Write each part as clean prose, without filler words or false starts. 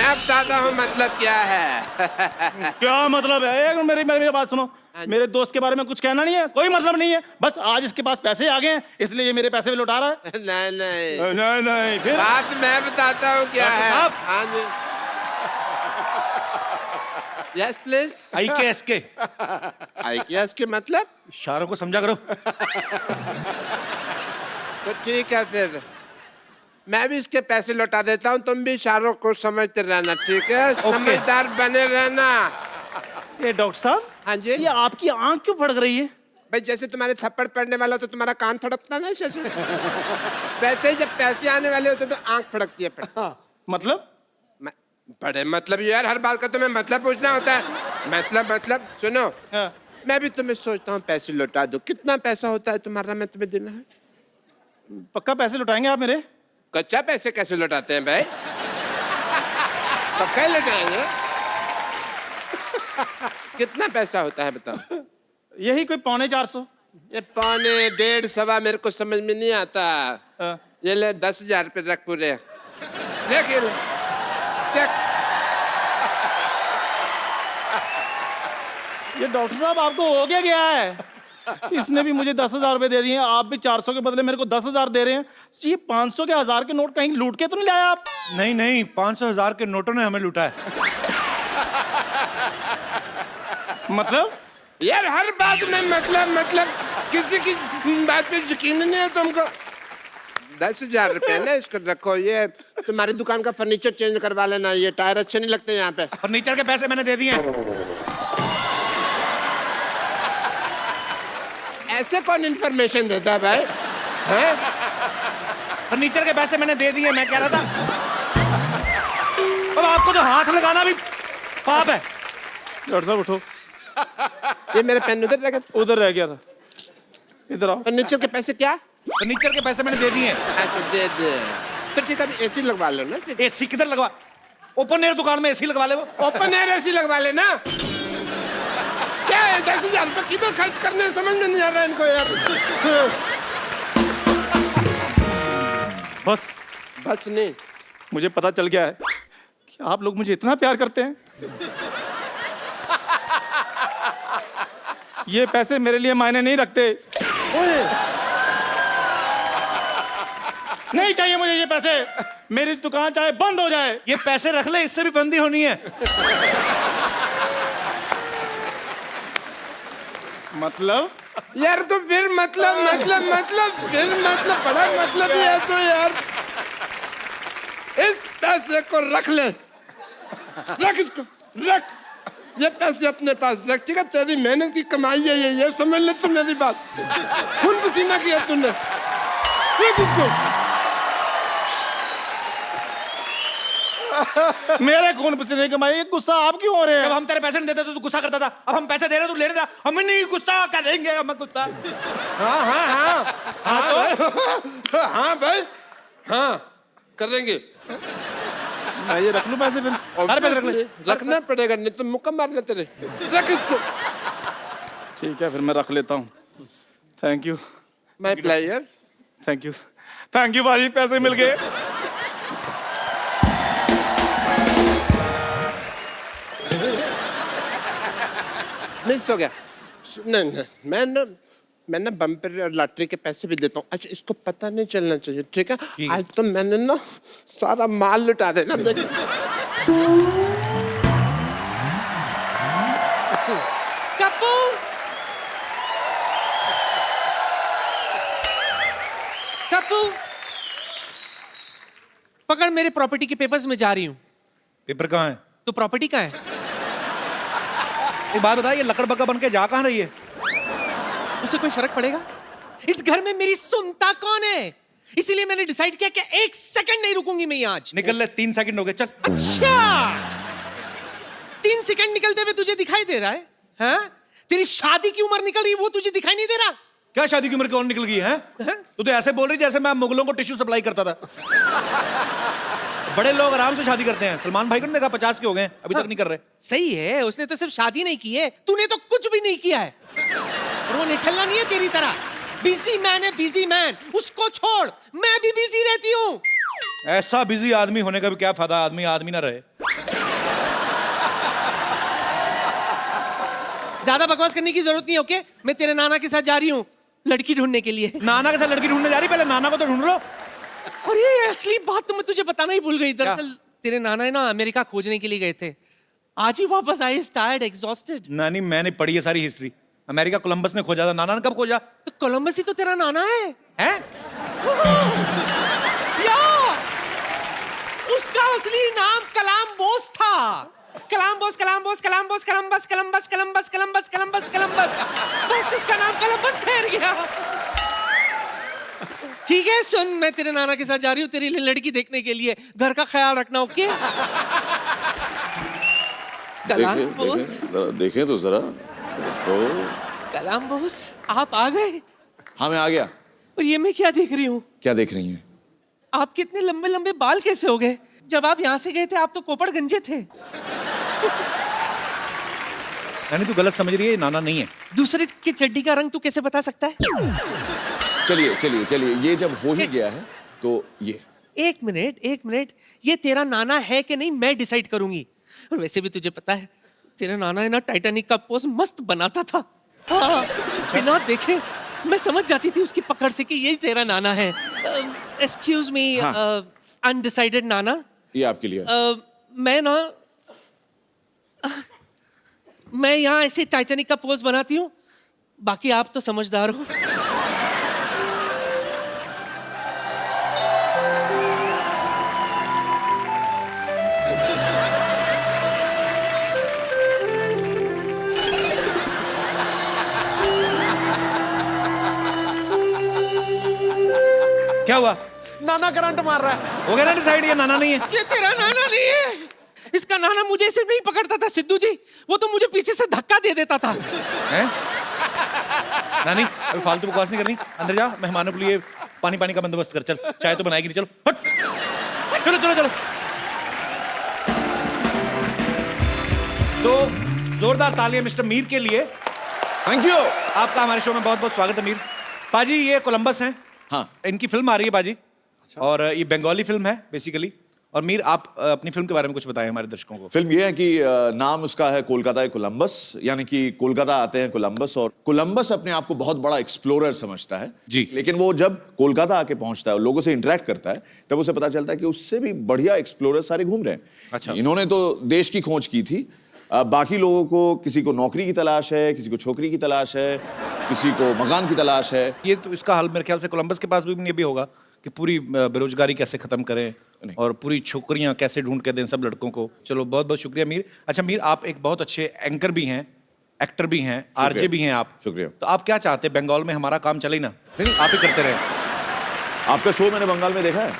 मैं बताता हूँ मतलब क्या है। क्या मतलब है? एक मेरी मेरी बात सुनो। मेरे दोस्त के बारे में कुछ कहना नहीं है, कोई मतलब नहीं है। बस आज इसके पास पैसे आ गए हैं, इसलिए ये मेरे पैसे भी लौटा रहा है। नहीं नहीं नहीं नहीं फिर बात मैं बताता हूँ क्या है। साहब। हाँ जी। Yes please. IKS के IKS के मतलब? इशारों को समझा करो। तो ठीक है फिर मैं भी इसके पैसे लौटा देता हूँ, तुम भी इशारों को समझते रहना, ठीक है? समझदार बने रहना। ये डॉक्टर साहब, हाँ जी। ये आपकी आंख क्यों फड़क रही है? भाई जैसे तुम्हारे थप्पड़ पड़ने वाला हो तो तुम्हारा कान फड़कता ना ऐसे। वैसे ही जब पैसे आने वाले होते तो आंख फड़कती है। मतलब बड़े मतलब यार, हर बात का तुम्हें मतलब पूछना होता है। मतलब सुनो। हाँ। मैं भी तुम्हें सोचता हूँ पैसे लौटा दो। कितना पैसा होता है तुम्हारा, मैं तुम्हें देना है? पक्का पैसे लौटाएंगे आप मेरे? कच्चा पैसे कैसे लौटाते हैं भाई? पक्का ही लौटाएंगे। कितना पैसा होता है बताओ? यही कोई 450। ये 4.5 1.5 सवा मेरे को समझ में नहीं आता। ये ले 10,000 रुपये रख पूरे। देख ये ले। चेक। ये डॉक्टर साहब आपको हो गया है? इसने भी मुझे 10,000 रुपए दे दिए हैं, आप भी 400 के बदले मेरे को 10,000 दे रहे हैं। ये 500 के 1000 के नोट कहीं लूट के तो नहीं लाया आप? नहीं नहीं, 500 1000 के नोटों ने हमें लूटा है। मतलब यार हर बात में मतलब किसी की बात पे यकीन नहीं है तुमको। 10,000 रुपये ना, इसको रखो। ये तुम्हारी दुकान का फर्नीचर चेंज करवा लेना, ये टायर अच्छे नहीं लगते यहाँ पे। फर्नीचर के पैसे मैंने दे दिए हैं। ऐसे कौन इन्फॉर्मेशन देता है भाई? हैं? फर्नीचर के पैसे मैंने दे दिए, मैं कह रहा था। अब आपको तो हाथ लगाना भी पाप है। डॉक्टर साहब उठो। ये मेरे पेन उधर रह गया था। उधर रह गया था, इधर आओ। फर्नीचर के पैसे क्या? फर्नीचर के पैसे मैंने दे दिए हैं। अच्छा दे दे। तो ठीक है, AC लगवा लो ना फिर। एसी किधर लगवा? ओपन एयर दुकान में एसी लगवा ले वो। ओपन एयर AC लगवा लेना। क्या है 10,000 रुपये किधर खर्च करने, समझ में नहीं आ रहा है इनको यार। बस नहीं, मुझे पता चल गया है कि आप लोग मुझे इतना प्यार करते हैं। ये पैसे मेरे लिए मायने नहीं रखते। नहीं चाहिए मुझे ये पैसे। मेरी दुकान चाहे बंद हो जाए। ये पैसे रख ले, इससे भी बंदी होनी है। मतलब यार तो फिर मतलब फिर मतलब बड़ा मतलब ही है तो यार। इस पैसे को रख ले, रख इसको, रख। ये पैसे अपने पास रख, ठीक है? तेरी मेहनत की कमाई है ये समझ ले तू मेरी बात। खून पसीना किया तूने, रख इसको। मेरे खून पसीने की कमाई, गुस्सा आप क्यों हो रहे जब हैं? हम तेरे पैसे नहीं देते तो तू गुस्सा करता था। अब हम पैसे दे रहे, तू ले रहा। हम नहीं गुस्सा करेंगे, हम गुस्सा। हाँ भाई, हाँ करेंगे। मैं ये रख लूं पैसे फिर? अरे पैसे रख ले। रखना पड़ेगा, नहीं तो मुक्का मारना तेरे। रख इसको। ठीक है फिर मैं रख लेता हूँ। Thank you my player. Thank you भाई, पैसे मिल गए। मिस हो गया। नहीं मैं ना बम्पर और लॉटरी के पैसे भी देता हूँ। अच्छा इसको पता नहीं चलना चाहिए, ठीक है? आज तो मैंने ना सारा माल लुटा देना। कप्पू, कप्पू, पकड़ मेरे प्रॉपर्टी के पेपर्स में जा रही हूँ। पेपर कहाँ है? तो प्रॉपर्टी कहाँ है? एक बात बता, ये लकड़ बग्गा बन के जा कहाँ रही है? उससे कोई फर्क पड़ेगा? इस घर में मेरी सुनता कौन है? इसीलिए मैंने डिसाइड किया कि 1 सेकंड नहीं रुकूंगी मैं आज। निकल ले, 3 सेकंड हो गए, चल। अच्छा, 3 सेकंड निकलते हुए तुझे दिखाई दे रहा है? हाँ? तेरी शादी की उम्र निकल रही है, वो तुझे दिखाई नहीं दे रहा? क्या शादी की उम्र कौन निकल गई है? तू तो ऐसे बोल रही जैसे मैं मुगलों को टिश्यू सप्लाई करता था। बड़े लोग आराम से शादी करते हैं। सलमान भाई को नहीं देखा, 50 के हो गए, अभी तक नहीं कर रहे। सही है, उसने तो सिर्फ शादी नहीं की है, तूने तो कुछ भी नहीं किया है। और वो निठल्ला नहीं है तेरी तरह। बिजी मैन है, बिजी मैन। उसको छोड़, मैं भी बिजी रहती हूँ। ऐसा बिजी आदमी होने का भी क्या फायदा, आदमी आदमी ना रहे। ज्यादा बकवास करने की जरूरत नहीं है, ओके? मैं तेरे नाना के साथ जा रही हूँ लड़की ढूंढने के लिए। नाना के साथ लड़की ढूंढने जा रही, पहले नाना को तो ढूंढ लो। अरे असली बात तो मैं तुझे बताना ही भूल गई। दरअसल तेरे नाना है ना अमेरिका खोजने के लिए गए थे, आज ही वापस आए, टायर्ड, एग्जॉस्टेड। नानी मैंने पढ़ी है सारी हिस्ट्री, अमेरिका कोलंबस ने खोजा था, नाना ने कब खोजा? तो कोलंबस ही तो तेरा नाना है। हैं? या उसका असली नाम कलाम्बोस था। कलाम्बोस कलाम्बोस कलाम्बोस Columbus Columbus Columbus Columbus Columbus Columbus, बस उसका नाम कलम्बस ठहर गया। ठीक है सुन, मैं तेरे नाना के साथ जा रही हूँ तेरी लिए लड़की देखने के लिए, घर का ख्याल रखना, ओके? कलाम्बोस, देखें तो जरा। तो कलाम्बोस आप आ गए? हाँ मैं आ गया। और ये मैं क्या देख रही हूँ? क्या देख रही हैं? आपके इतने लंबे लंबे बाल कैसे हो गए? जब आप यहाँ से गए थे आप तो कोपड़ गंजे थे। नानी तू गलत समझ रही है, ये नाना नहीं है। दूसरे की चड्डी का रंग तू कैसे बता सकता है? चलिए चलिए चलिए, ये जब हो ही गया है तो ये। एक मिनट, ये तेरा नाना है कि नहीं मैं डिसाइड करूंगी। और वैसे भी तुझे पता है तेरा नाना है ना टाइटैनिक का पोज मस्त बनाता था। हाँ, बिना देखे मैं समझ जाती थी उसकी पकड़ से कि यही तेरा नाना है। एक्सक्यूज मी, अनडिसाइडेड नाना। ये आपके लिए। मैं यहाँ ऐसे टाइटैनिक का पोज बनाती हूँ, बाकी आप तो समझदार हो। क्या हुआ? नाना करंट मार रहा है। हो गया ना डिसाइड, ये नाना नहीं है। ये तेरा नाना नहीं है, इसका नाना मुझे ऐसे नहीं पकड़ता था सिद्धू जी, वो तो मुझे पीछे से धक्का दे देता था। हैं? नानी अभी फालतू बकवास नहीं करनी, अंदर जा, मेहमानों के लिए पानी का बंदोबस्त कर। चल, चाय तो बनाएगी नहीं, चलो हट। चलो चलो चलो। तो जोरदार तालियां मिस्टर मीर के लिए। Thank you. आपका हमारे शो में बहुत बहुत स्वागत है मीर। पाजी ये कोलंबस हैं, हाँ इनकी फिल्म आ रही है पाजी। और ये बंगाली फिल्म है बेसिकली। और मीर आप अपनी फिल्म के बारे में कुछ बताएं हमारे दर्शकों को। फिल्म ये है कि नाम उसका है कोलकाता कोलंबस, यानी कि कोलकाता आते हैं कोलंबस, और कोलंबस अपने आप को बहुत बड़ा एक्सप्लोरर समझता है जी। लेकिन वो जब कोलकाता आके पहुंचता है और लोगों से इंटरेक्ट करता है तब उसे पता चलता है कि उससे भी बढ़िया एक्सप्लोरर सारे घूम रहे हैं। अच्छा। इन्होंने तो देश की खोज की थी, बाकी लोगों को किसी को नौकरी की तलाश है, किसी को छोकरी की तलाश है, किसी को मकान की तलाश है। ये तो इसका हाल मेरे ख्याल से कोलंबस के पास भी ये भी होगा कि पूरी बेरोजगारी कैसे खत्म करें और पूरी छोकरियां कैसे ढूंढ के दें सब लड़कों को। चलो बहुत बहुत शुक्रिया मीर। अच्छा मीर, आप एक बहुत अच्छे एंकर भी हैं, एक्टर भी हैं, आरजे भी हैं आप। शुक्रिया। तो आप क्या चाहते हैं, बंगाल में हमारा काम चले ना? नहीं आप ही करते रहे। आपका शो मैंने बंगाल में देखा है।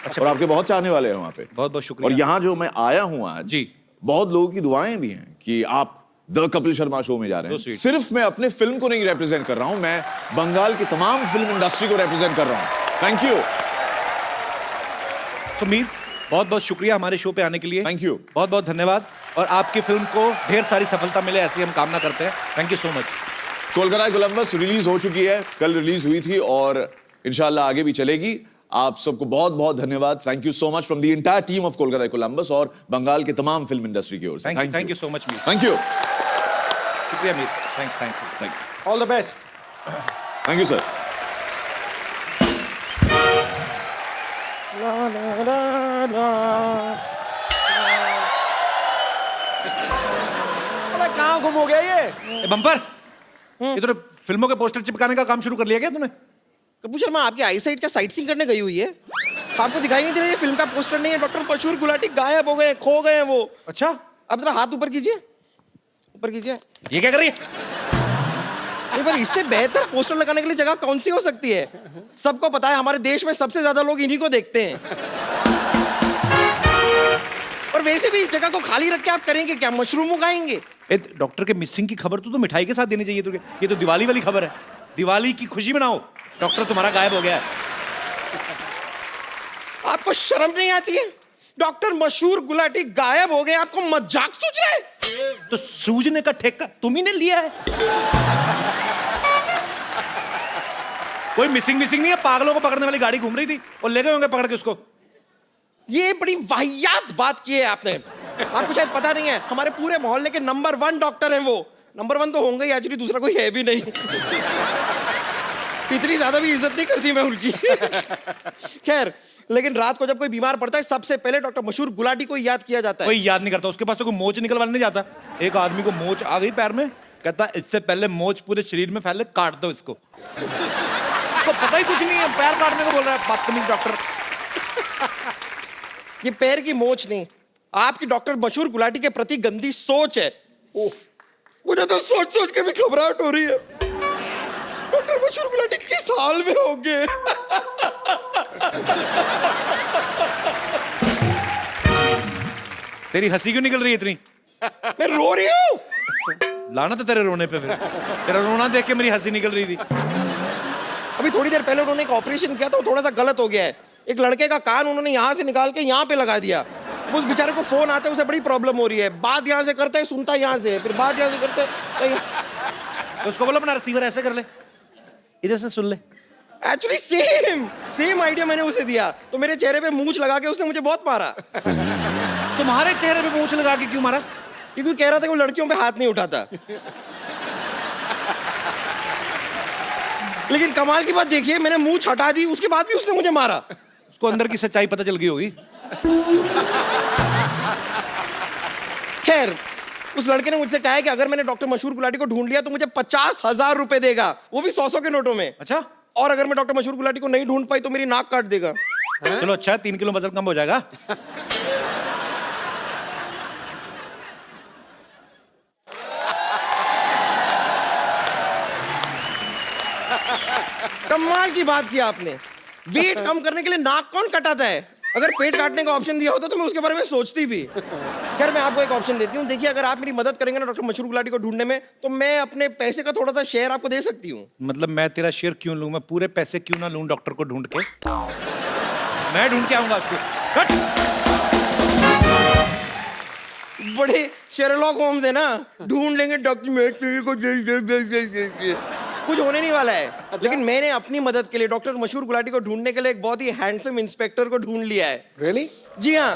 अच्छा। और आपके बहुत चाहने वाले हैं वहाँ पे। बहुत बहुत शुक्रिया। और यहाँ जो मैं आया हूँ आज जी, बहुत लोगों की दुआएं भी हैं कि आप द कपिल शर्मा शो में जा रहे हैं। सिर्फ मैं अपने फिल्म को नहीं रिप्रेजेंट कर रहा हूं, मैं बंगाल की तमाम फिल्म इंडस्ट्री को रिप्रेजेंट कर रहा हूं। Thank you. तो मीर बहुत बहुत शुक्रिया हमारे शो पे आने के लिए। Thank you. बहुत बहुत धन्यवाद। और आपकी फिल्म को ढेर सारी सफलता मिले ऐसी हम कामना करते हैं। Thank you so much. Kolkata Columbus release हो चुकी है, कल रिलीज हुई थी और इंशाल्लाह आगे भी चलेगी। आप सबको बहुत बहुत धन्यवाद। Thank you so much from the entire team of Kolkata Columbus और बंगाल के तमाम फिल्म इंडस्ट्री की ओर से। Thank you so much Mir. Thank you. शुक्रिया Mir. Thanks. All the best. Thank you sir. कहाँ गुम हो गया ये? बम्पर, ये तो फिल्मों के पोस्टर चिपकाने का काम शुरू कर लिया क्या तूने? कपूर शर्मा आपकी आई साइट क्या साइट सीइंग करने गई हुई है? आपको दिखाई नहीं दे रहा ये फिल्म का पोस्टर नहीं है? डॉक्टर मशहूर गुलाटी गायब हो गए, खो गए वो। अच्छा, अब जरा हाथ ऊपर कीजिए, ऊपर कीजिए। ये क्या कर रही है? नहीं पर इससे बेहतर पोस्टर लगाने के लिए जगह कौन सी हो सकती है? सबको पता है हमारे देश में सबसे ज्यादा लोग इन्हीं को देखते हैं। और वैसे भी इस जगह को खाली रख के आप करेंगे क्या? मशरूम उगाएंगे? डॉक्टर के मिसिंग की खबर तो मिठाई के साथ देनी चाहिए तुझे। ये तो दिवाली वाली खबर है, दिवाली की खुशी मनाओ। डॉक्टर तुम्हारा गायब हो गया है। आपको शर्म नहीं आती है? डॉक्टर मशहूर गुलाटी गायब हो गए, आपको मजाक सूझ रहा है? तो सूझने का ठेका तुम ही ने लिया है। कोई मिसिंग नहीं है, पागलों को पकड़ने वाली गाड़ी घूम रही थी और ले गए होंगे पकड़ के उसको। ये बड़ी वाहियात बात की है आपने। आपको शायद पता नहीं है, हमारे पूरे मोहल्ले के नंबर 1 डॉक्टर हैं वो। नंबर 1 तो होंगे ही, एक्चुअली दूसरा कोई है भी नहीं। इतनी ज्यादा भी इज्जत नहीं करती मैं उनकी। खैर, लेकिन रात को जब कोई बीमार पड़ता है सबसे पहले डॉक्टर मशहूर गुलाटी को याद किया जाता है। कोई याद नहीं करता, उसके पास तो कोई मोच निकलवाने नहीं जाता। एक आदमी को मोच आ गई पैर में, कहता इससे पहले मोच पूरे शरीर में फैले, काट दो इसको। तो पता ही कुछ नहीं है, पैर काटने को बोल रहा है बदतमीज डॉक्टर। ये पैर की मोच नहीं, आपकी डॉक्टर मशहूर गुलाटी के प्रति गंदी सोच है। ओह, मुझे तो सोच सोच के भी घबराहट हो रही है। डॉक्टर मशहूर गुलाटी किस हाल में होंगे? तेरी हंसी क्यों निकल रही है इतनी? मैं रो रही हूँ। लाना था तेरे रोने पे, फिर तेरा रोना देख के मेरी हंसी निकल रही थी। अभी थोड़ी देर पहले उन्होंने एक ऑपरेशन किया था, वो थोड़ा सा गलत हो गया है। एक लड़के का कान उन्होंने यहाँ से निकाल के यहाँ पे लगा दिया। उस बेचारे को फोन आता है, उसे बड़ी प्रॉब्लम हो रही है। बात यहाँ से करता है, सुनता है यहाँ से, फिर बात यहाँ से करता है। तो उसको बोला अपना रिसीवर ऐसे कर ले, इधर से सुन ले। एक्चुअली सेम आइडिया मैंने उसे दिया, तो मेरे चेहरे पे मूंछ लगा के उसने मुझे बहुत मारा। तुम्हारे चेहरे पे मूंछ लगा के क्यों मारा? क्योंकि कह रहा था कि वो लड़कियों पे हाथ नहीं उठाता। लेकिन कमाल की बात देखिए, मैंने मूंछ हटा दी, उसके बाद भी उसने मुझे मारा। उसको अंदर की सच्चाई पता चल गई होगी। खैर, उस लड़के ने मुझसे कहा है कि अगर मैंने डॉक्टर मशहूर गुलाटी को ढूंढ लिया तो मुझे 50,000 रुपए देगा, वो भी 100 के नोटों में। अच्छा, और अगर मैं डॉक्टर मशहूर गुलाटी को नहीं ढूंढ पाई तो मेरी नाक काट देगा। चलो अच्छा, 3 किलो वजन कम हो जाएगा। कमाल की बात की आपने। वेट कम करने के लिए नाक कौन कटाता है? अगर पेट काटने का ऑप्शन दिया होता तो मैं उसके बारे में सोचती भी। खैर, मैं आपको एक ऑप्शन देती हूँ। देखिए, अगर आप मेरी मदद करेंगे ना डॉक्टर मशहूर गुलाटी को ढूंढने में, तो मैं अपने पैसे का थोड़ा सा शेयर आपको दे सकती हूँ। मतलब मैं तेरा शेयर क्यों लूं? मैं पूरे पैसे क्यों ना लूं डॉक्टर को ढूंढ के? मैं ढूंढ के आऊंगा उसको। हट! बड़े शेरलॉक होम्स है ना, ढूंढ लेंगे डॉक्टर को। कुछ होने नहीं वाला है। लेकिन मैंने अपनी मदद के लिए डॉक्टर मशहूर गुलाटी को ढूंढने के लिए एक बहुत ही हैंडसम इंस्पेक्टर को ढूंढ लिया है। रियली? जी हाँ।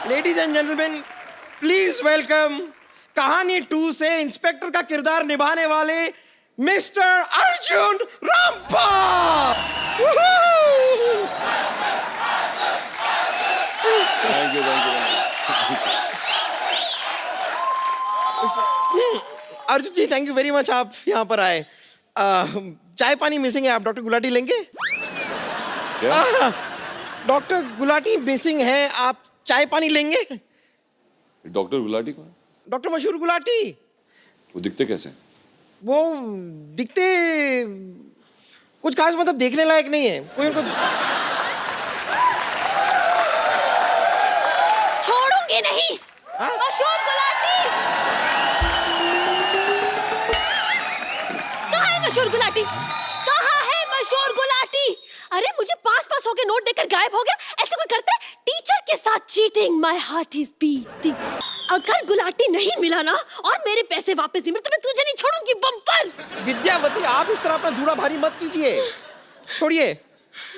Ladies and gentleman, please welcome Kahaani 2 से इंस्पेक्टर का किरदार निभाने वाले mister Arjun Rampal. Thank you. Arjun ji, thank you very much, आप यहाँ पर आए। चाय पानी मिसिंग है, आप डॉक्टर गुलाटी लेंगे? डॉक्टर गुलाटी मिसिंग है, आप चाय पानी लेंगे? डॉक्टर गुलाटी कौन? डॉक्टर मशहूर गुलाटी। वो दिखते कैसे हैं? वो दिखते कुछ खास, मतलब देखने लायक नहीं है कोई उनको। छोड़ूंगी नहीं। मशहूर गुलाटी कहाँ है? मशहूर गुलाटी कहाँ है? मशहूर गुलाटी, अरे मुझे 500 के नोट देकर गायब हो गया। ऐसे कोई करता है? टीचर के साथ cheating. My heart is beating. अगर गुलाटी नहीं मिला ना और मेरे पैसे वापस नहीं मिले तो मैं तुझे नहीं छोड़ूंगी। बम्पर विद्यावती, आप इस तरह अपना जूड़ा भारी मत कीजिए। छोड़िए,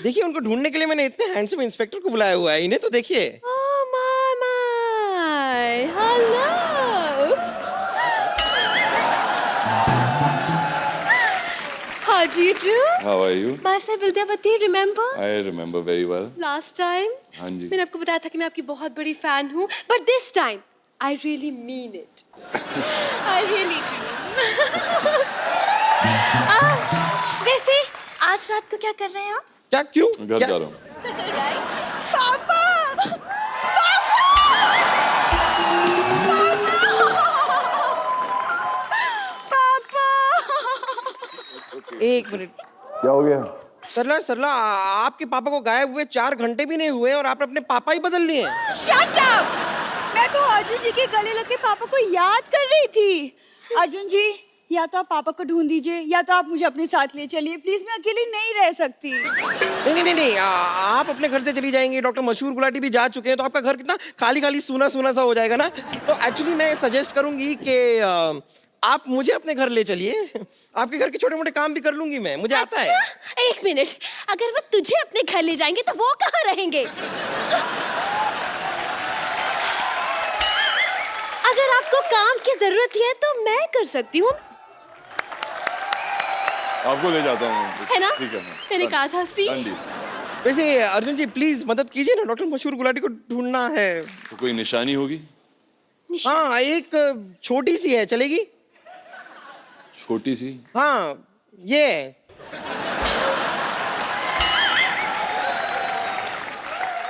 देखिए उनको ढूंढने के लिए मैंने इतने हैंडसम इंस्पेक्टर को बुलाया हुआ है, इन्हें तो देखिए। Oh my, hello. How do you do? How are you? Myself Vidyavati, remember? I remember very well. Last time? हाँ जी। मैंने आपको बताया था कि मैं आपकी बहुत बड़ी फैन हूँ, but this time I really mean it. I really do. वैसे आज रात को क्या कर रहे हैं आप? क्या? क्यों? घर क्या? जा रहा हूँ। Right? पापा! एक मिनट। क्या हो गया? सरला, आपके पापा को गायब हुए 4 घंटे भी नहीं हुए और आपने अपने पापा ही बदल लिए। Shut up! मैं तो अर्जुन जी के गले लग के पापा को याद कर रही थी। अर्जुन जी, या तो आप पापा को ढूंढ दीजिए या तो आप मुझे अपने साथ ले चलिए प्लीज, मैं अकेली नहीं रह सकती। नहीं, आप अपने घर से चली जाएंगी, डॉक्टर मशहूर गुलाटी भी जा चुके हैं, तो आपका घर कितना खाली खाली सूना सूना सा हो जाएगा ना। तो एक्चुअली मैं सजेस्ट करूंगी कि आप मुझे अपने घर ले चलिए, आपके घर के छोटे मोटे काम भी कर लूंगी मैं, मुझे आता है। एक मिनट, अगर वो तुझे अपने घर ले जाएंगे तो वो कहाँ रहेंगे? अगर आपको आपको काम की जरूरत है तो मैं कर सकती हूँ, आपको ले जाता हूँ। है ना? ठीक है मैंने कहा था सी। Done deal. वैसे अर्जुन जी प्लीज मदद कीजिए ना, डॉक्टर मशहूर गुलाटी को ढूंढना है। तो कोई निशानी होगी? हाँ एक छोटी सी है, चलेगी? छोटी सी? हाँ ये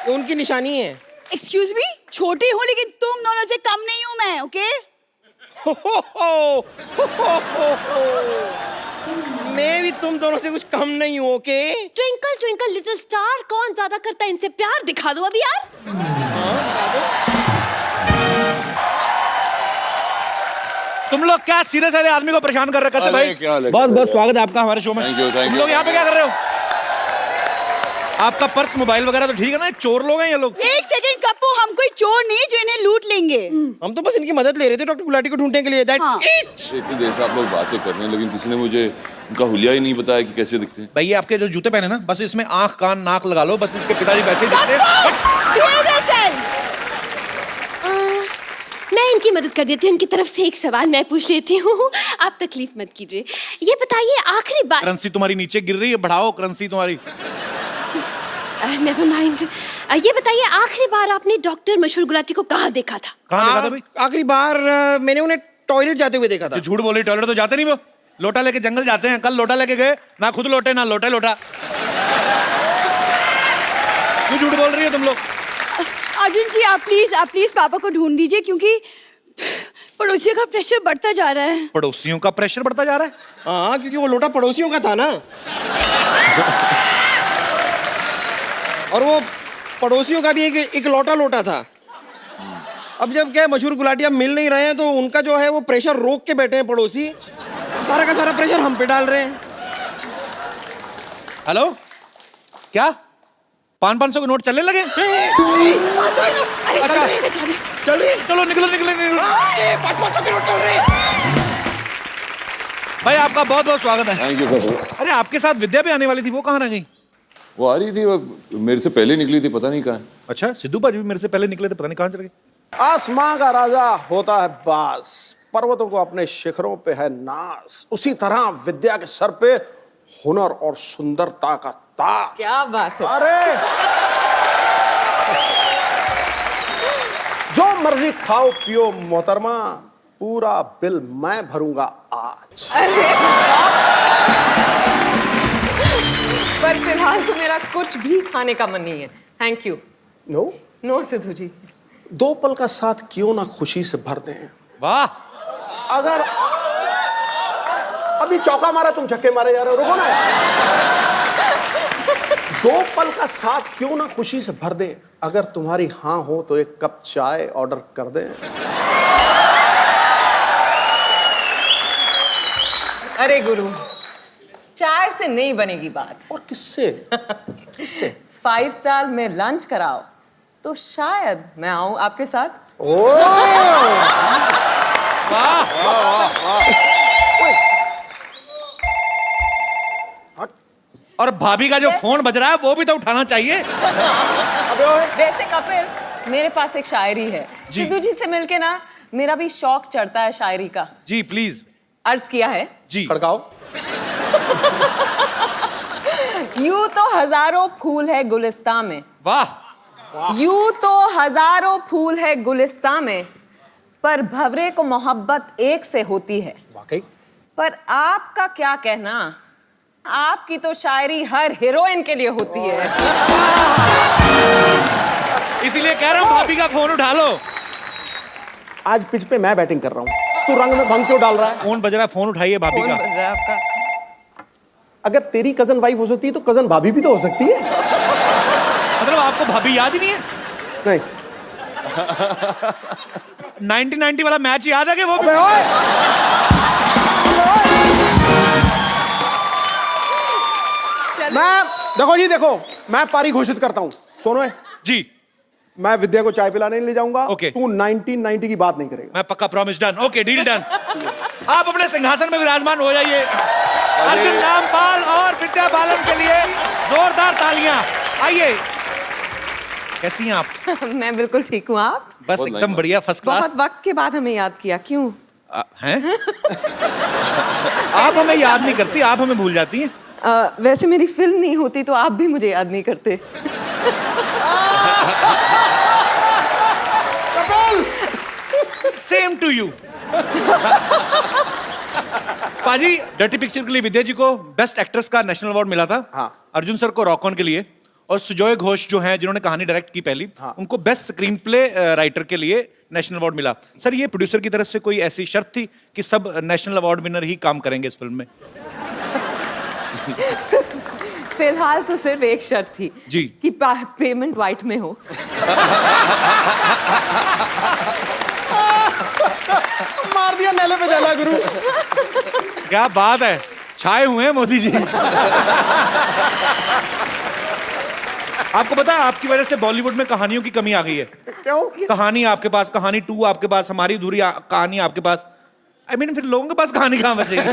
उनकी निशानी है। एक्सक्यूज मी, छोटी हूँ लेकिन तुम दोनों से कम नहीं हूँ मैं, ओके? मैं भी तुम दोनों से कुछ कम नहीं हूँ, okay? Twinkle twinkle little star, कौन ज्यादा करता है इनसे प्यार, दिखा दो अभी यार। तुम लोग क्या सीधे साधे आदमी को परेशान कर रहे हो? अरे, भाई क्या लग बहुत रहा बहुत है? स्वागत है आपका हमारे शो में। Thank you, thank तुम you. लोग यहाँ पे क्या कर रहे हो? आपका पर्स मोबाइल वगैरह तो ठीक है ना? चोर लोग हैं ये लोग। एक सेकंड कप्पू, हम कोई चोर नहीं जो इन्हें लूट लेंगे। हम तो बस इनकी मदद ले रहे थे डॉक्टर गुलाटी को ढूंढने के लिए। हाँ। इतनी देर से आप लोग बातें कर रहे हैं लेकिन किसी ने मुझे उनका हुलिया ही नहीं बताया कि कैसे दिखते हैं। भाई ये आपके जो जूते पहने ना, बस इसमें आंख कान नाक लगा लो, बस इसके पिताजी वैसे ही दिखते हैं। मैं इनकी मदद कर देती हूँ, इनकी तरफ से एक सवाल मैं पूछ लेती हूँ, आप तकलीफ मत कीजिए। ये बताइए आखिरी बार, करेंसी तुम्हारी नीचे गिर रही है, बढ़ाओ करेंसी तुम्हारी। नेवर माइंड, ये बताइए आखिरी बार आपने डॉक्टर मशहूर गुलाटी को कहाँ देखा था? कहाँ देखा था भाई? आखिरी बार मैंने उन्हें टॉयलेट जाते हुए देखा था। जो झूठ बोल रही, टॉयलेट तो जाते नहीं वो, लोटा लेके जंगल जाते हैं। कल लोटा लेके गए, ना खुद लोटे ना लोटे लोटा। क्यों झूठ बोल रही हो तुम लोग? अर्जुन जी आप प्लीज पापा को ढूंढ दीजिए क्योंकि पड़ोसियों का प्रेशर बढ़ता जा रहा है। पड़ोसियों का प्रेशर बढ़ता जा रहा है? हाँ क्योंकि वो लोटा पड़ोसियों का था ना, और वो पड़ोसियों का भी एक लोटा था। अब जब क्या मशहूर गुलाटी अब मिल नहीं रहे हैं तो उनका जो है वो प्रेशर रोक के बैठे हैं पड़ोसी, सारा का सारा प्रेशर हम पे डाल रहे हैं। हेलो, क्या 500 के नोट चलने लगे? अच्छा चल रही चलो निकलो निकलो निकलो। 500 के नोट चल रहे हैं। भाई आपका बहुत बहुत स्वागत है। Thank you sir. अरे आपके साथ विद्या भी आने वाली थी, वो कहाँ रह गई? वो आ रही थी, वो मेरे से पहले निकली थी, पता नहीं कहाँ है। अच्छा, सिद्धू भाजी भी मेरे से पहले निकले थे, पता नहीं कहाँ चले गए। आसमां का राजा होता है बास, पर्वतों को अपने शिखरों पे है नास, उसी तरह विद्या के सर पे हुनर और सुंदरता का ताज। क्या बात है। अरे जो मर्जी खाओ पियो मोहतरमा, पूरा बिल मैं भरूंगा आज। पर फिलहाल तो मेरा कुछ भी खाने का मन नहीं है, thank you. No no Sidhu ji. 2 पल का साथ क्यों ना खुशी से भर दें। वाह, अगर अभी चौका मारा तुम छक्के मारे जा रहे हो, रुको ना। 2 पल का साथ क्यों ना खुशी से भर दें, अगर तुम्हारी हाँ हो तो 1 कप चाय ऑर्डर कर दें। अरे गुरु, चाय से नहीं बनेगी बात। और किससे? किससे? 5 स्टार में लंच कराओ तो शायद मैं आऊं आपके साथ। और भाभी का जो फोन बज रहा है वो भी तो उठाना चाहिए। वैसे कपिल, मेरे पास एक शायरी है, सिद्धू जी से मिलके ना मेरा भी शौक चढ़ता है शायरी का। जी प्लीज। अर्ज किया है जी। खड़काओ। यूं तो हजारों फूल है गुलिस्तान में। वाह। यूं तो हजारों फूल है गुलिस्तान में, पर भंवरे को मोहब्बत एक से होती है। वाकई। पर आपका क्या कहना, आपकी तो शायरी हर हीरोइन के लिए होती है। इसीलिए कह रहा हूँ भाभी का फोन उठा लो। आज पिच पे मैं बैटिंग कर रहा हूँ, तू रंग में भंग क्यों डाल रहा है? फोन बज रहा है, फोन उठाइए भाभी कौन का। बज रहा है आपका? अगर तेरी कजन वाइफ हो सकती है तो कजन भाभी भी तो हो सकती है। मतलब आपको भाभी याद ही नहीं है? नहीं। 1990 वाला मैच याद है कि वो? मैं देखो जी, देखो मैं पारी घोषित करता हूँ। सोनो जी। मैं विद्या को चाय पिलाने नहीं ले जाऊंगा। ओके। तू 1990 की बात नहीं करेगा। मैं पक्का, promise, done. Okay, deal done. आप अपने सिंहासन में विराजमान हो जाइए। अर्जुन रामपाल और विद्या बालन के लिए जोरदार तालियां। आइए। कैसी हैं आप? मैं बिल्कुल ठीक हूँ, आप? बस बहुत एकदम लाइन बढ़िया, फर्स्ट क्लास। बहुत वक्त के बाद हमें याद किया, क्यों? हैं? आप हमें याद नहीं करती, आप हमें भूल जाती हैं। वैसे मेरी फिल्म नहीं होती तो आप भी मुझे याद नहीं करते। Same to you. पाजी, डर्टी पिक्चर के लिए विद्या जी को बेस्ट एक्ट्रेस का नेशनल अवार्ड मिला था। हाँ। अर्जुन सर को रॉक ऑन के लिए, और सुजॉय घोष जो हैं जिन्होंने कहानी डायरेक्ट की पहली, उनको बेस्ट स्क्रीन प्ले राइटर के लिए नेशनल अवार्ड मिला। सर, ये प्रोड्यूसर की तरफ से कोई ऐसी शर्त थी कि सब नेशनल अवार्ड विनर ही काम करेंगे इस फिल्म में? फिलहाल तो सिर्फ एक शर्त थी जी। कि पेमेंट व्हाइट में हो। मार दिया नेले पे देला गुरु। क्या बात है, छाए हुए हैं मोदी जी। आपको पता है, आपकी वजह से बॉलीवुड में कहानियों की कमी आ गई है। क्यों? कहानी आपके पास, कहानी 2 आपके पास, हमारी अधूरी कहानी आपके पास। I mean, फिर लोगों के पास कहानी कहाँ बचेगी?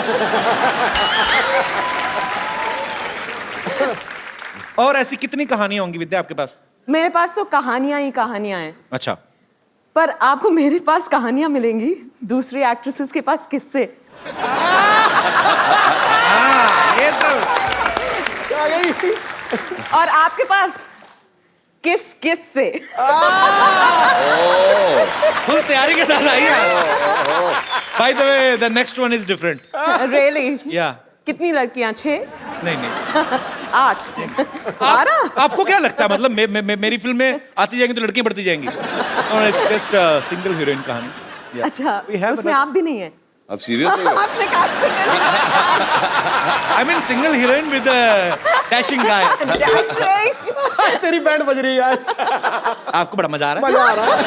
और ऐसी कितनी कहानियां होंगी विद्या आपके पास? मेरे पास तो कहानियां ही कहानियां हैं, अच्छा। पर आपको मेरे पास कहानियां मिलेंगी, दूसरी एक्ट्रेसेस के पास किससे? ये तो और आपके पास किस किस से? फुल तैयारी के साथ आई है। By the way, the next one is different. Really? Yeah. कितनी लड़कियां? 6? नहीं 8? 12? आपको क्या लगता है, मतलब मेरी फिल्म में आती जाएंगी तो लड़कियां बढ़ती जाएंगी? और इट्स जस्ट सिंगल हीरोइन कहानी। Yeah. अच्छा, We have उसमें another- आप भी नहीं है? आप सीरियस हो? आपने कहा I mean single heroine with a dashing guy. तेरी बैंड बज रही है आज। आपको बड़ा मजा आ रहा है? मजा आ रहा है।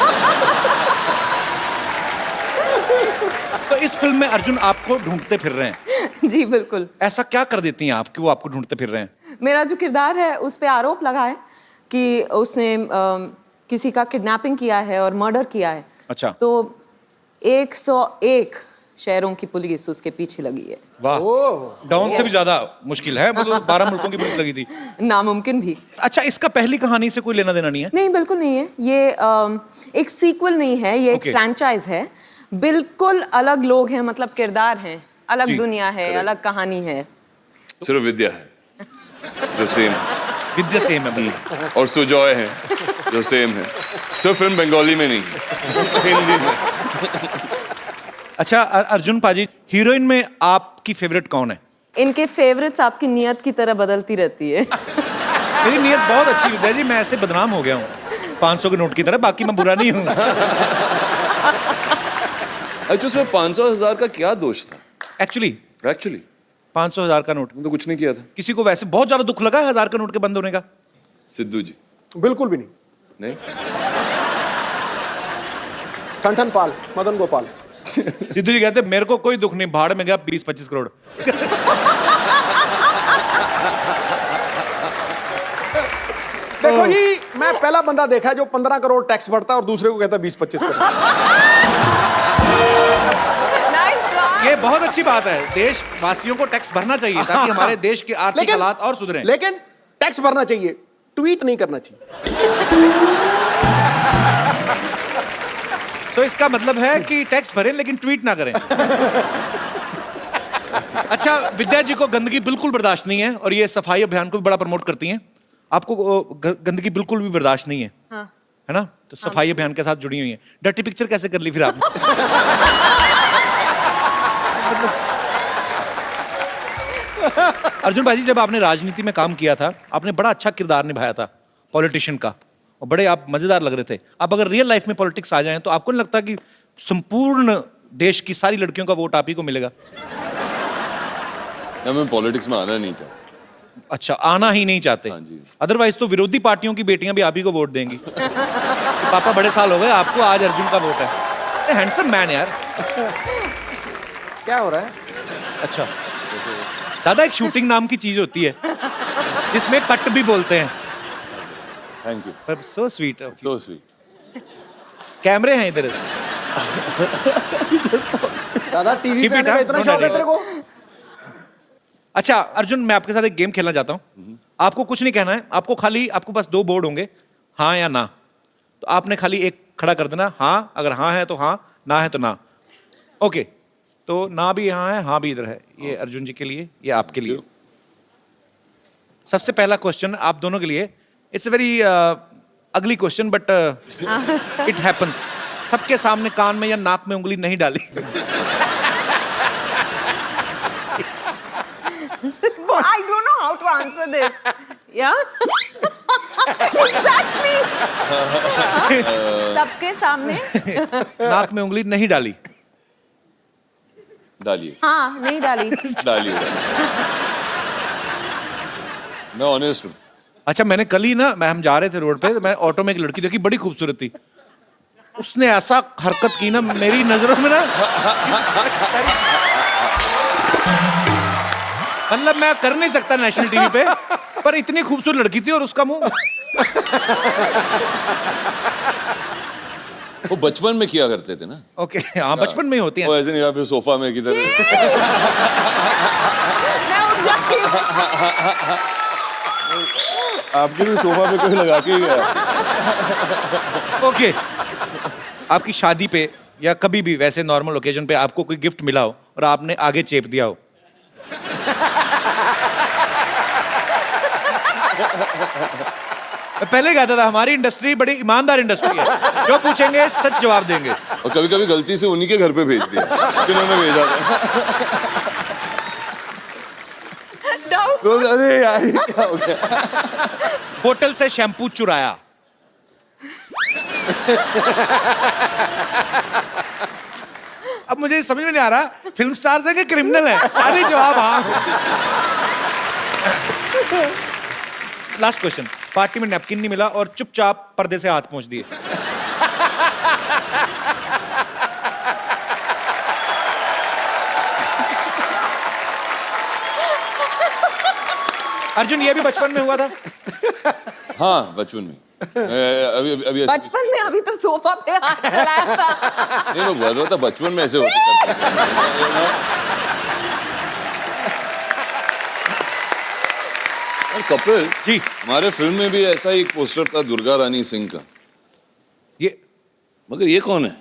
तो इस फिल्म में अर्जुन आपको ढूंढते फिर रहे हैं। जी बिल्कुल। ऐसा क्या कर देती हैं आप कि वो आपको ढूंढते फिर रहे हैं? मेरा जो किरदार है उस पे आरोप लगा है कि उसने किसी का किडनैपिंग किया है और मर्डर किया है। अच्छा। तो 101 शहरों की पुलिस उसके पीछे लगी है। वाह, डॉन से भी ज्यादा मुश्किल है, मतलब 12 मुल्कों की पुलिस लगी थी। नामुमकिन भी। अच्छा, इसका पहली कहानी से कोई लेना देना नहीं है? नहीं, बिल्कुल नहीं है। ये एक सीक्वल नहीं है, ये एक Okay. फ्रैंचाइज है। बिल्कुल अलग लोग हैं, मतलब किरदार हैं, अलग जी, दुनिया है, अलग कहानी है। सिर्फ विद्या है जो सेम, विद्या सेम है मतलब। और सुजॉय है जो सेम है। सिर्फ फिल्म बंगाली में नहीं, हिंदी में। अच्छा अर्जुन पाजी, हीरोइन में आपकी फेवरेट कौन है? इनके फेवरेट्स आपकी नियत की तरह बदलती रहती है। मेरी नीयत बहुत अच्छी विद्या जी, मैं ऐसे बदनाम हो गया हूँ 500 के नोट की तरह, बाकी मैं बुरा नहीं हूँ। अच्छा, उसमें 500,000 का क्या दोष था? एक्चुअली 500,000 का नोट तो कुछ नहीं किया था। किसी को वैसे बहुत ज्यादा दुख लगा 1000 का नोट के बंद होने का? सिद्धू जी बिल्कुल भी नहीं। नहीं, ठन पाल, मदन गोपाल। सिद्धू जी कहते मेरे को कोई दुख नहीं, भाड़ में गया 20-25 करोड़। देखो जी, मैं पहला बंदा देखा है जो 15 करोड़ टैक्स भरता है और दूसरे को कहता है 20-25 करोड़। ये बहुत अच्छी बात है, देशवासियों को टैक्स भरना चाहिए ताकि हमारे देश के आर्थिक हालात और सुधरें। लेकिन टैक्स भरना चाहिए, ट्वीट नहीं करना चाहिए। तो इसका मतलब है कि टैक्स भरें लेकिन ट्वीट ना करें। अच्छा, विद्या जी को गंदगी बिल्कुल बर्दाश्त नहीं है और ये सफाई अभियान को भी बड़ा प्रमोट करती हैं। आपको गंदगी बिल्कुल भी बर्दाश्त नहीं है, हाँ। है ना? तो सफाई अभियान के साथ जुड़ी हुई है। डर्टी पिक्चर कैसे कर ली फिर आपने? अर्जुन भाई जी, जब आपने राजनीति में काम किया था, आपने बड़ा अच्छा किरदार निभाया था पॉलिटिशियन का, और बड़े आप मजेदार लग रहे थे। आप अगर रियल लाइफ में पॉलिटिक्स आ जाएं तो आपको नहीं लगता कि संपूर्ण देश की सारी लड़कियों का वोट आप ही को मिलेगा? ना, मैं पॉलिटिक्स में आना नहीं चाहता। अच्छा, आना ही नहीं चाहते? हाँ जी। अदरवाइज तो विरोधी पार्टियों की बेटियां भी आप ही को वोट देंगी। तो पापा बड़े साल हो गए आपको, आज अर्जुन का वोट है। हैंडसम मैन यार। क्या हो रहा है? अच्छा दादा, एक शूटिंग नाम की चीज होती है जिसमें कट भी बोलते हैं। थैंक यू, पर सो स्वीट, सो स्वीट। कैमरे हैं इधर। दादा टीवी Keep पे it आने का up, इतना don't शौक है edit. तेरे को? अच्छा अर्जुन, मैं आपके साथ एक गेम खेलना चाहता हूँ। आपको कुछ नहीं कहना है, आपको खाली, आपके पास 2 बोर्ड होंगे, हाँ या ना। तो आपने खाली एक खड़ा कर देना, हाँ, अगर हाँ है तो हाँ, ना है तो ना। ओके, तो ना भी यहाँ है, हाँ भी इधर है। ये अर्जुन जी के लिए, ये आपके लिए। सबसे पहला क्वेश्चन आप दोनों के लिए, it's a very ugly question but it happens. सबके सामने कान में या नाक में उंगली नहीं डाली। I don't know how to answer this. Yeah? Exactly. सबके सामने नाक में उंगली नहीं डाली। डालिए हाँ नहीं डाली। डालिए मैं ऑनेस्ट हूँ। अच्छा, मैंने कल ही ना, हम जा रहे थे रोड पे, तो मैं ऑटो में एक लड़की देखी, बड़ी खूबसूरत थी। उसने ऐसा हरकत की ना मेरी नजरों में ना, मतलब मैं कर नहीं सकता नेशनल टीवी पे, पर इतनी खूबसूरत लड़की थी और उसका मुंह। वो बचपन में किया करते थे ना। ओके, हाँ, बचपन में ही होती है। वो ऐसे नहीं, फिर सोफा में किधर। मैं उठ जाती हूँ। आपके भी सोफा में कोई लगा के ही गया। ओके, आपकी शादी पे या कभी भी वैसे नॉर्मल ओकेजन पे आपको कोई गिफ्ट मिला हो और आपने आगे चेप दिया हो। पहले कहता था हमारी इंडस्ट्री बड़ी ईमानदार इंडस्ट्री है, जो पूछेंगे सच जवाब देंगे। और कभी कभी गलती से उन्हीं के घर पे भेज दिया जिन्होंने भेजा था। तो अरे यार ये क्या हो गया। होटल से शैम्पू चुराया। अब मुझे समझ में नहीं आ रहा फिल्म स्टार्स है कि क्रिमिनल है। सारे जवाब हाँ। लास्ट क्वेश्चन, पार्टी में नैपकिन नहीं मिला और चुपचाप पर्दे से हाथ पहुंच दिए। अर्जुन, ये भी बचपन में हुआ था? हाँ, बचपन में। अभी अभी बचपन में अभी तो सोफा पे हाथ चलाया था। नहीं, मैं बोल रहा था बचपन में ऐसे होते थे। कपिल जी, हमारे फिल्म में भी ऐसा एक पोस्टर था दुर्गा रानी सिंह का। ये मगर ये कौन है?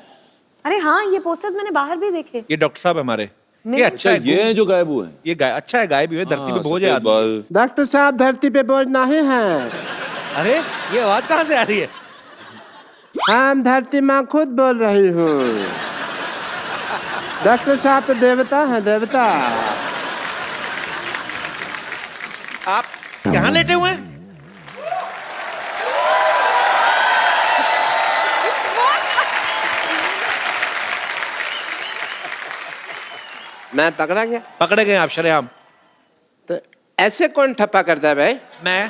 अरे हाँ, ये पोस्टर्स मैंने बाहर भी देखे। ये डॉक्टर साहब हमारे। ये अच्छा अच्छा, है, ये है जो गायब हुए हैं। ये अच्छा है, गायब भी हुए, धरती पे बोझ है सफेद आदमी। बाल। डॉक्टर साहब धरती पे बोझ नहीं है। अरे, ये आवाज कहाँ से आ रही है? हम धरती माँ खुद बोल रही हूँ। डॉक्टर साहब तो देवता हैं, देवता। आप यहाँ लेटे हुए हैं? मैं पकड़ा गया? पकड़े गए आप शरेआम। तो ऐसे कौन ठप्पा करता है भाई? मैं।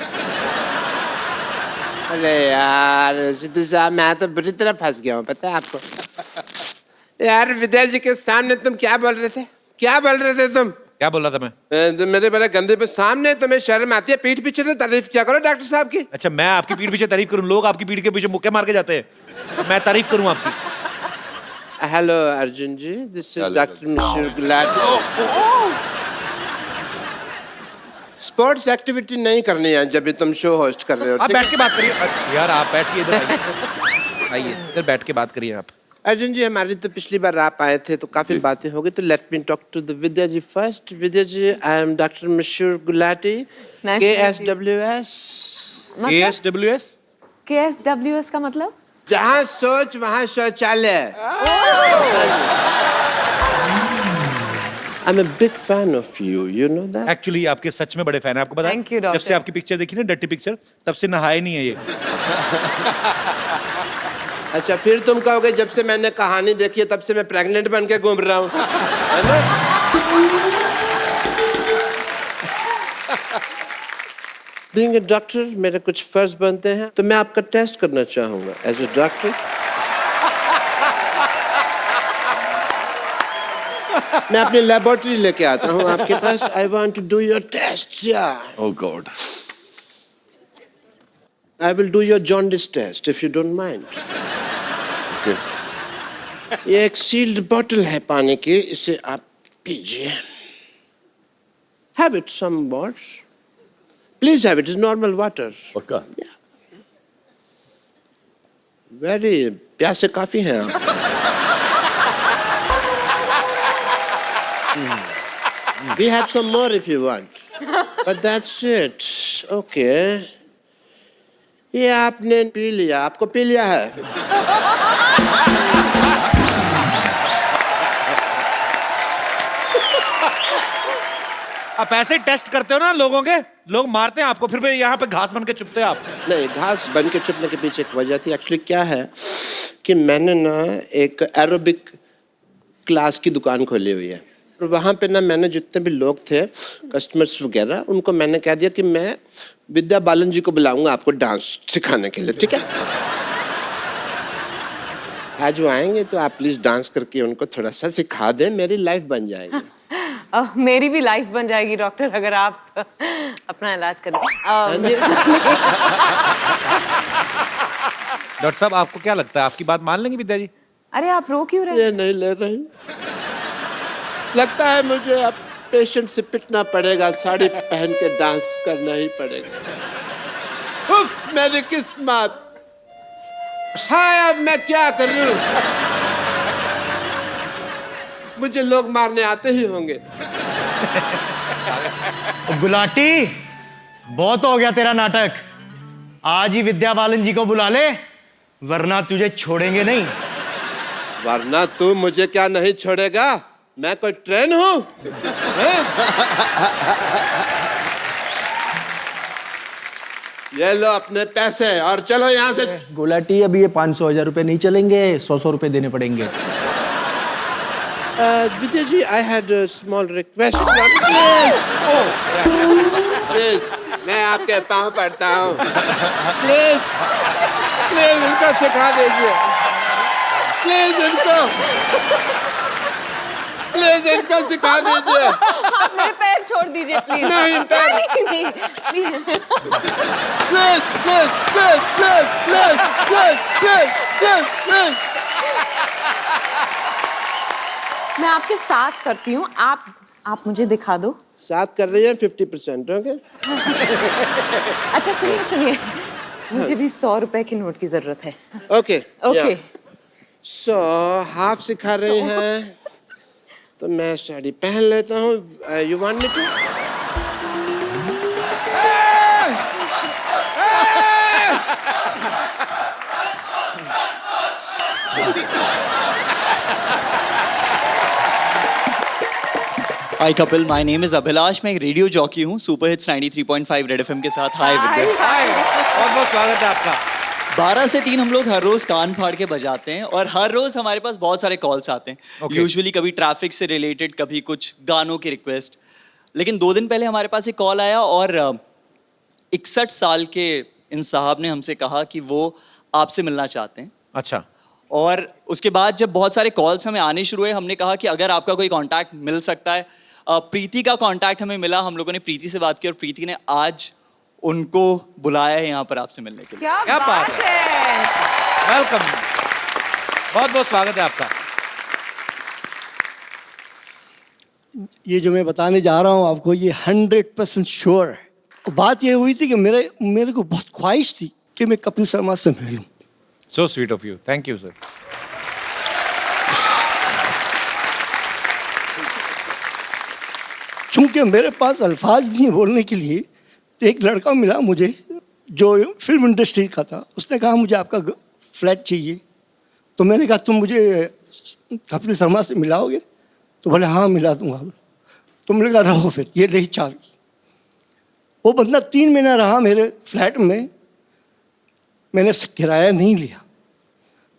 अरे यार सिद्धू साहब, मैं तो बुरी तरह फंस गया हूँ, पता है आपको। यार विद्या जी के सामने तुम क्या बोल रहे थे? क्या बोल रहे थे तुम? क्या बोल रहा था मैं? तो मेरे बड़े गंदे पे सामने तुम्हें शर्म आती है? पीठ पीछे तो तारीफ क्या करो डॉक्टर साहब की। अच्छा, मैं आपकी पीठ पीछे तारीफ करूं? लोग आपकी पीठ के पीछे मुक्के मार के जाते हैं, मैं तारीफ करूं आपकी? Hello Arjun ji, this is Hello, doctor Mashhoor Gulati. Sports activity नहीं करनी है जब भी तुम शो होस्ट कर रहे हो। आप ठीक बैठ के बात करिए यार, आप बैठिए इधर, आइए आइए इधर बैठ के बात करिए आप। अर्जुन जी, हमारी तो पिछली बार आप आए थे तो काफी बातें हो गई, तो let me talk to the Vidya ji first. Vidya ji, I am doctor Mashhoor Gulati, KSWS। KSWS? KSWS का मतलब? जहाँ सोच वहाँ शौचालय। I'm a big fan of you, you know that? Actually आपके सच में बड़े फैन है, आपको पता है? Thank you, doctor. जब से आपकी पिक्चर देखी ना, डर्टी पिक्चर, तब से नहाए नहीं है ये। अच्छा, फिर तुम कहोगे जब से मैंने कहानी देखी है तब से मैं प्रेग्नेंट बन के घूम रहा हूँ, है ना? Being a doctor, मेरे कुछ फर्ज बनते हैं, तो मैं आपका टेस्ट करना चाहूँगा एज ए डॉक्टर। मैं अपनी लेबोरेटरी लेके आता हूँ आपके पास। I want to do your tests, yeah. Oh God. I will do your jaundice test if you don't mind. Okay. ये एक सील्ड बॉटल है पानी की, इसे आप पीजिए। Have it some words. Please have it. It's normal water. पक्का? Very प्यासे काफी हैं आप। We have some more if you want, but that's it. Okay. ये आपने पी लिया, आपको पी लिया है। आप ऐसे टेस्ट करते हो ना लोगों के, लोग मारते हैं आपको, फिर भी यहाँ पे घास बन के चुपते हैं आप। नहीं, घास बन के चुपने के पीछे एक वजह थी। एक्चुअली क्या है कि मैंने ना एक एरोबिक क्लास की दुकान खोली हुई है, और वहाँ पे ना मैंने जितने भी लोग थे कस्टमर्स वगैरह, उनको मैंने कह दिया कि मैं विद्या बालन जी को बुलाऊंगा आपको डांस सिखाने के लिए, ठीक है? आज वो आएंगे तो आप प्लीज डांस करके उनको थोड़ा सा सिखा दें, मेरी लाइफ बन जाएगी। मेरी भी लाइफ बन जाएगी डॉक्टर, अगर आप अपना इलाज करें। डॉक्टर साहब, आपको क्या लगता है, आपकी बात मान लेंगे विद्या जी? अरे आप रो क्यों रहे? ये नहीं ले रही, लगता है मुझे अब पेशेंट से पिटना पड़ेगा, साड़ी पहन के डांस करना ही पड़ेगा। उफ, मेरी किस्मत। हाँ, अब मैं क्या करूं? मुझे लोग मारने आते ही होंगे। गुलाटी, बहुत हो गया तेरा नाटक। आज ही विद्या बालन जी को बुला ले, वरना तुझे छोड़ेंगे नहीं। वरना तू मुझे क्या नहीं छोड़ेगा? मैं कोई ट्रेन हूं? ये लो अपने पैसे और चलो यहाँ से। गुलाटी, अभी ये 500,000 रुपए नहीं चलेंगे, 100 रुपए देने पड़ेंगे। Vijay ji, I had a small request. Please, मैं आपके पाँव पड़ता हूँ। Please, please उनको सिखा दीजिए। Please इनको सिखा दीजिए। आप मेरे पैर छोड़ दीजिए प्लीज। नहीं, पैर नहीं, प्लीज। Please. मैं आपके साथ करती हूँ, आप मुझे दिखा दो। साथ कर रही है 50%, ओके? अच्छा सुनिए, मुझे भी 100 रुपए के नोट की जरूरत है। ओके। ओके। सो हाफ सिखा रही हैं, तो मैं साड़ी पहन लेता हूँ। You want me to? Hi Kapil, my name is Abhilash. मैं एक रेडियो जॉकी हूँ सुपर हिट्स 93.5 रेड एफएम के साथ। हाय विद्या। बहुत बहुत स्वागत है आपका। 12 से 3 हम लोग हर रोज कान फाड़ के बजाते हैं, और हर रोज हमारे पास बहुत सारे कॉल्स आते हैं। यूजुअली कभी ट्रैफिक से रिलेटेड, कभी कुछ गानों की रिक्वेस्ट। लेकिन 2 दिन पहले हमारे पास एक कॉल आया, और 61 साल के इन साहब ने हमसे कहा कि वो आपसे मिलना चाहते हैं। अच्छा। और उसके बाद जब बहुत सारे कॉल्स हमें आने शुरू हुए, हमने कहा कि अगर आपका कोई कांटेक्ट मिल सकता है। प्रीति का कांटेक्ट हमें मिला, हम लोगों ने प्रीति से बात की, और प्रीति ने आज उनको बुलाया है यहाँ पर आपसे मिलने के लिए। क्या बात है। वेलकम, बहुत बहुत स्वागत है आपका। ये जो मैं बताने जा रहा हूँ आपको, ये 100% श्योर है। बात ये हुई थी कि मेरे को बहुत ख्वाहिश थी कि मैं कपिल शर्मा से मिलूं। So sweet of you. Thank you, sir. चूंकि मेरे पास अल्फाज नहीं बोलने के लिए, तो एक लड़का मिला मुझे जो फिल्म इंडस्ट्री का था। उसने कहा मुझे आपका फ्लैट चाहिए। तो मैंने कहा तुम मुझे कपिल शर्मा से मिलाओगे? तो बोले हाँ मिला दूंगा। तो मैंने कहा रहो फिर, ये रही चाबी। वो बंदा 3 महीना रहा मेरे फ्लैट में, मैंने किराया नहीं लिया।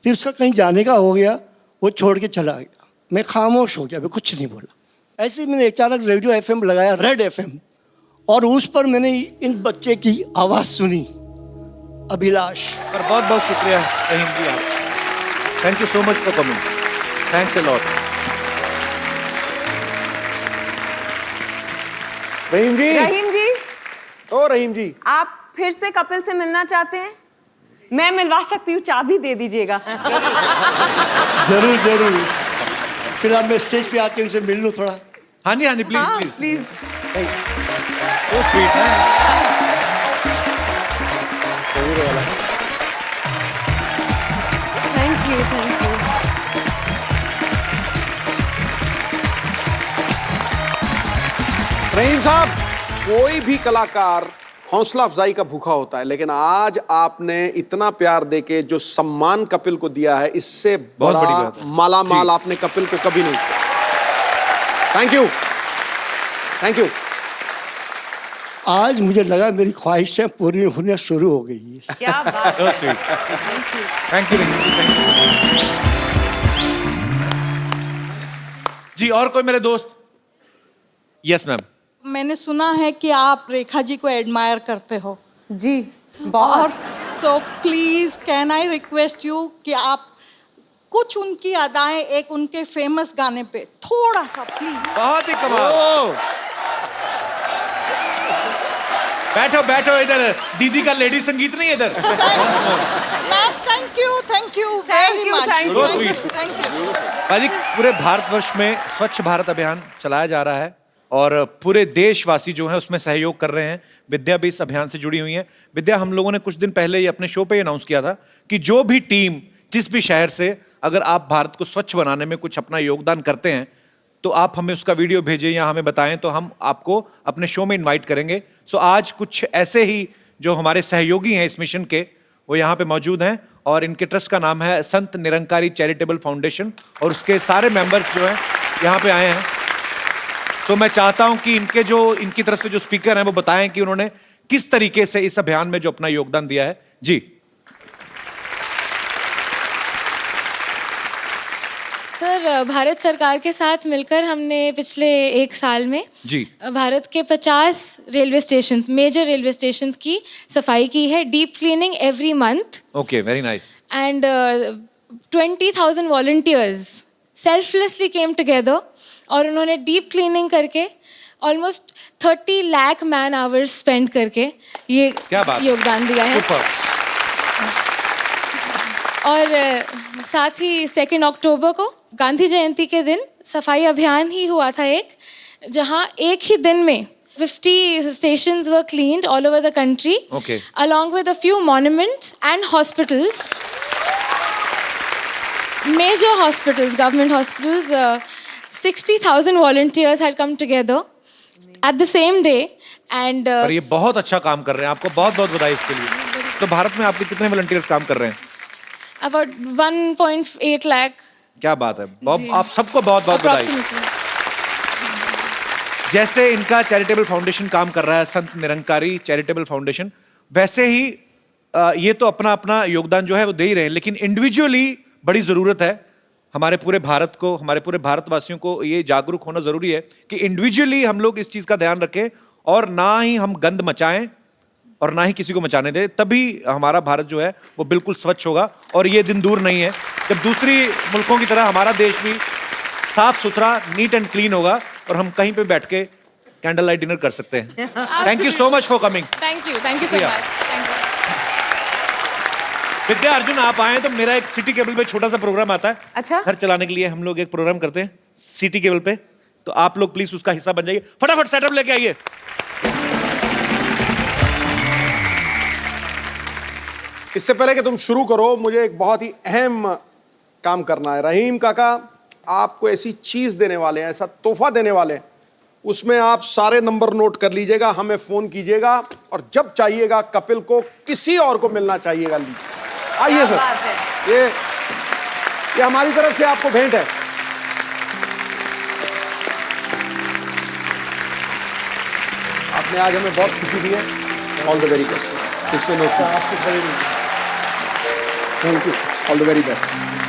फिर उसका कहीं जाने का हो गया, वो छोड़ के चला गया। मैं खामोश हो गया, मैं कुछ नहीं बोला। ऐसे ही मैंने अचानक रेडियो एफएम लगाया, रेड एफएम, और उस पर मैंने इन बच्चे की आवाज़ सुनी, अभिलाष। पर बहुत बहुत शुक्रिया रहीम जी, आप। Thank you so much for coming. Thanks a lot. Rahim ji. Rahim ji. ओ रहीम जी, आप फिर से कपिल से मिलना चाहते हैं? मैं मिलवा सकती हूँ, चाबी दे दीजिएगा। जरूर जरूर। फिर अब मैं स्टेज पे आके इनसे मिल लूँ थोड़ा। हाँ जी, हाँ जी, प्लीज हाँ, please please. Thanks. So sweet है। रहीम साहब, कोई भी कलाकार हौसला अफजाई का भूखा होता है, लेकिन आज आपने इतना प्यार देके जो सम्मान कपिल को दिया है, इससे बहुत बड़ी बड़ा बात है। माला माल आपने कपिल को कभी नहीं किया। Thank you, thank you. आज मुझे लगा मेरी ख्वाहिशें पूरी होने शुरू हो गई है। क्या बात So sweet. Thank you thank you. जी और कोई मेरे दोस्त? Yes ma'am. मैंने सुना है कि आप रेखा जी को एडमायर करते हो जी और so please can I request you कि आप कुछ उनकी अदाएं एक उनके फेमस गाने पे थोड़ा सा प्लीज। बहुत ही कमाल। बैठो बैठो इधर, दीदी का लेडी संगीत नहीं है इधर। Ma'am thank you very much. So sweet. Thank you. भाजी पूरे भारतवर्ष में स्वच्छ भारत अभियान चलाया जा रहा है और पूरे देशवासी जो हैं उसमें सहयोग कर रहे हैं। विद्या भी इस अभियान से जुड़ी हुई है। विद्या, हम लोगों ने कुछ दिन पहले ही अपने शो पे अनाउंस किया था कि जो भी टीम जिस भी शहर से अगर आप भारत को स्वच्छ बनाने में कुछ अपना योगदान करते हैं तो आप हमें उसका वीडियो भेजें या हमें बताएं तो हम आपको अपने शो में इनवाइट करेंगे। सो आज कुछ ऐसे ही जो हमारे सहयोगी हैं इस मिशन के वो यहाँ पे मौजूद हैं और इनके ट्रस्ट का नाम है संत निरंकारी चैरिटेबल फाउंडेशन और उसके सारे मेंबर्स जो हैं यहाँ पे आए हैं। तो मैं चाहता हूं कि इनकी तरफ से जो स्पीकर हैं वो बताएं कि उन्होंने किस तरीके से इस अभियान में जो अपना योगदान दिया है। जी सर, भारत सरकार के साथ मिलकर हमने पिछले 1 साल में जी भारत के 50 railway station, major railway station की सफाई की है, deep cleaning every month. Okay, very nice. And 20,000 volunteers selflessly came together और उन्होंने डीप क्लीनिंग करके almost 30 lakh man hours spend करके ये क्या बात, योगदान दिया है। और साथ ही 2 अक्टूबर को गांधी जयंती के दिन सफाई अभियान ही हुआ था एक, जहां एक ही दिन में 50 stations were cleaned all over the country, okay, along with a few monuments and hospitals, major hospitals, government hospitals. 60,000 volunteers had come together at the same day and पर ये बहुत अच्छा काम कर रहे हैं, आपको बहुत बहुत बधाई इसके लिए। तो भारत में आपके कितने वॉलंटियर्स काम कर रहे हैं? about 1.8 lakh। क्या बात है, आप सबको बहुत बहुत बधाई। जैसे इनका चैरिटेबल फाउंडेशन काम कर रहा है, संत निरंकारी चैरिटेबल फाउंडेशन, वैसे ही ये तो अपना अपना योगदान जो है वो दे ही रहे हैं, लेकिन इंडिविजुअली बड़ी ज़रूरत है हमारे पूरे भारत को, हमारे पूरे भारतवासियों को ये जागरूक होना ज़रूरी है कि इंडिविजुअली हम लोग इस चीज़ का ध्यान रखें और ना ही हम गंद मचाएं और ना ही किसी को मचाने दें, तभी हमारा भारत जो है वो बिल्कुल स्वच्छ होगा। और ये दिन दूर नहीं है जब दूसरी मुल्कों की तरह हमारा देश भी साफ सुथरा, नीट एंड क्लीन होगा और हम कहीं पे बैठ के कैंडल लाइट डिनर कर सकते हैं। Thank you so much for coming. Thank you so much. Vidya, Arjun आप आए तो मेरा एक सिटी केबल पे छोटा सा प्रोग्राम आता है। अच्छा, घर चलाने के लिए हम लोग एक प्रोग्राम करते हैं सिटी केबल पे, तो आप लोग प्लीज उसका हिस्सा बन जाइए। फटाफट सेटअप लेके आइए। इससे पहले कि तुम शुरू करो, मुझे एक बहुत ही अहम काम करना है। रहीम काका आपको ऐसी चीज देने वाले हैं, ऐसा तोहफा देने वाले हैं, उसमें आप सारे नंबर नोट कर लीजिएगा, हमें फोन कीजिएगा और जब चाहिएगा कपिल को किसी और को मिलना चाहिएगा। आइए सर, ये हमारी तरफ से आपको भेंट है। आपने आज हमें बहुत खुशी दी है। All the very best. इसमें नो आपसे खड़े नहीं। Thank you, all the very best.